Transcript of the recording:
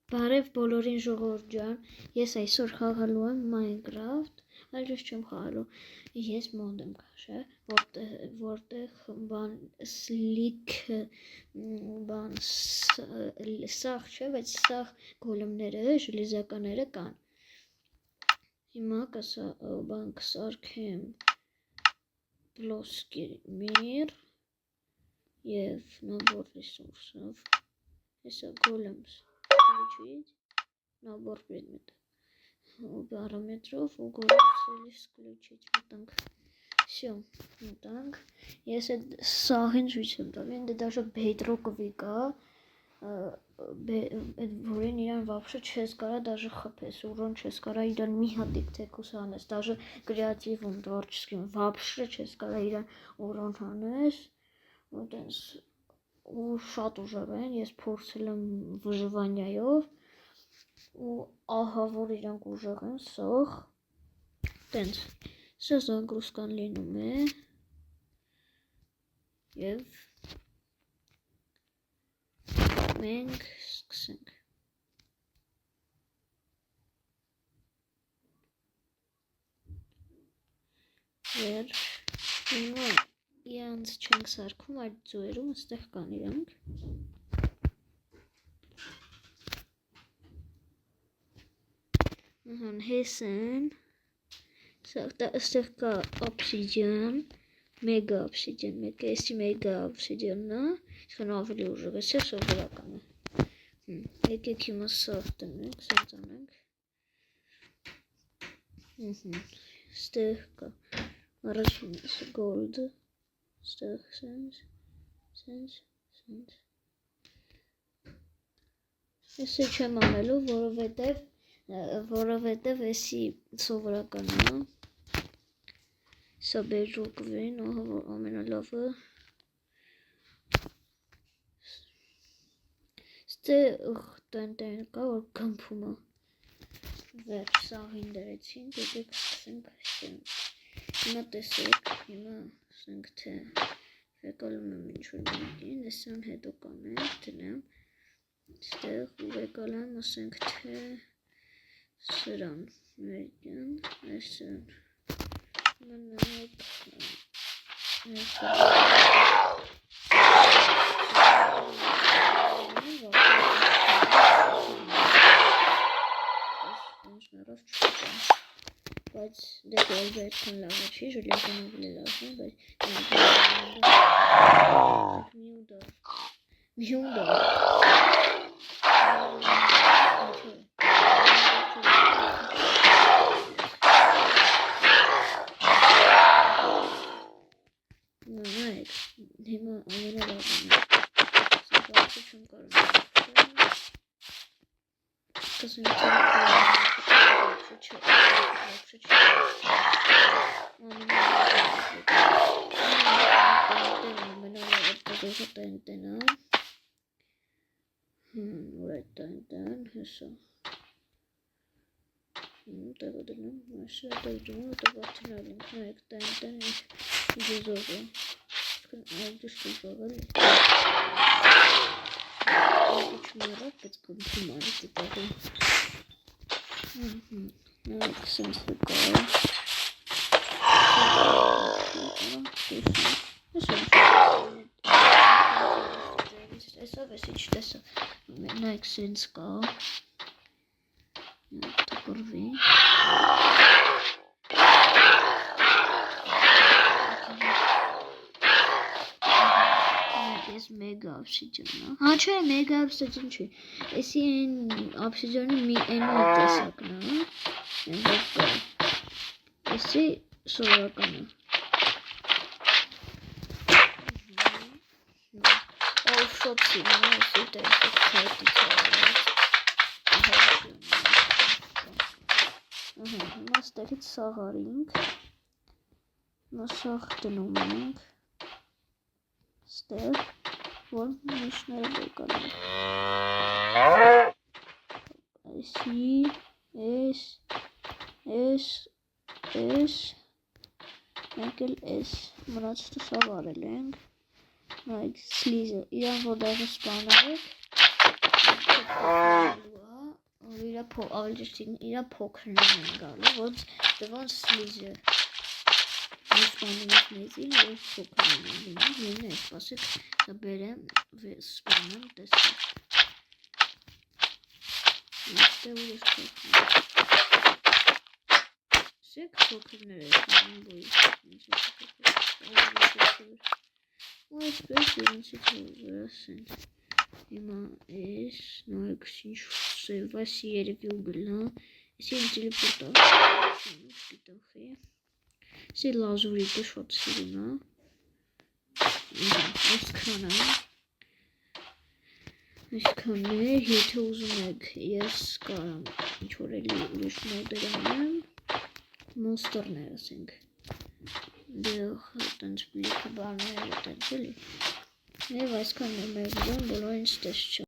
Բարև բոլորին ժողովուրդ ջան, ես այսօր խաղալու եմ Minecraft, այլ ոչ չեմ խաղալու, ես մոդ եմ քաշել, որտեղ բան սլիքը, բան սաղ չէ, բայց սաղ գոլեմները, ժլիզականները կան։ Հիմա բան կսարքեմ պլոսկի միր և նաբոր ռեսուրսով, հեսա գոլեմս набор предметов параметров уголок включить вот так все вот так если сахин жучим то венде даже бедроковый га որին իրան вообще չես կարա даже խփես ուրոն չես կարա իրան մի հատիկ թեկուս անես даже կրեատիվում творческим вообще չես կարա իրան ուրոն անես вот ու շատ ուժեղ են ես փորձել եմ выживанияով ու ահա որ իրանք ուժեղ են սող տենց սա զանգրուսկան լինում է և մենք սկսենք վերջ հիմա իրանց չենք սարքում այդ ձոյերում ստեղ կան իրանք հեսեն ստեղ կա obsidian մեգա obsidian մեկը էսի մեգա obsidian-ն է իսկան ավելի ուժեղ է սովորական է եկեք հիմա սաղ տնենք սենց անենք ստեղ կա առաջինս gold ստեղ սենց Էսի չեմ անելու, որովհետև էսի սովորական է, սա բեջոկվին, ամենալավը, ստեղ տեն կա, որ գմփում է, վերջ սաղին դրեցինք, եկեք սկսենք սենք, հիմա տեսեք, հիմա սենք թե վեկալում եմ ինչ-որ մեկին, էսան հետո կանենք, տնեմ, ստեղ ուղեկալ եմ, ասենք թե սրան մերգյան, այսն մնակ բայց դե գոլվը այդքան լավը չի, ժուլիականը վլի լավն է, բայց միունդար նայեք, հիմա ամենալավն է, սպարցը չեմ կարում կսենք տեն հեսա տեղը դնում այսը տեղը դնում տվարդինալինք նայեք տեն իջեզով է այլ դուշկի ժողել իչմարակ բայց կմպում արի տիտաղում նայեք սենց վկա Տեսավ ես ինչ տեսա նայք սենց կա տկրվի ես մեգա obsidian հա չէ մեգա obsidian չի էսի են obsidian-ի մի տեսակն է էսի սովորական է Շոպսի էսի տեսակ քայտից հիմա ստեղից սաղ արինք հիմա սաղ դնում ենք ստեղ որ միշները բեկալ են էսի էս մենք էլ էս մնացքը սաղ արել ենք նայք սլիզը իրան որ դաժը սպանարեք ավելի ճիշտ իրա փոքրներն են գալու, ոնց սլիզը։ Այս բանը մեզին որ փոքրն են լինում, ելն է, սպասեք, սա բերեմ, սպանեմ, տեսնեմ։ Իստե ուրիշ փոքրն։ Սեք փոքրներ է լինում բույս։ Այսպես իրենցից վրասեն։ Հիմա ես նայեք ինչ սև այս երևի ուգլնա, ես են տելեպորտալ, գիտախի, սի լազուրիտը շոտ սիրունա, այսքան է, եթե ուզում եք, ես կարամ ինչ-որ էլի ուրիշ մոդեր անեմ, մոնստերներ ասենք, դեղ տենց բլիքը բարներ, տենց էլի, և այսքան է մեր վիդեոն բոլորին ստես չա։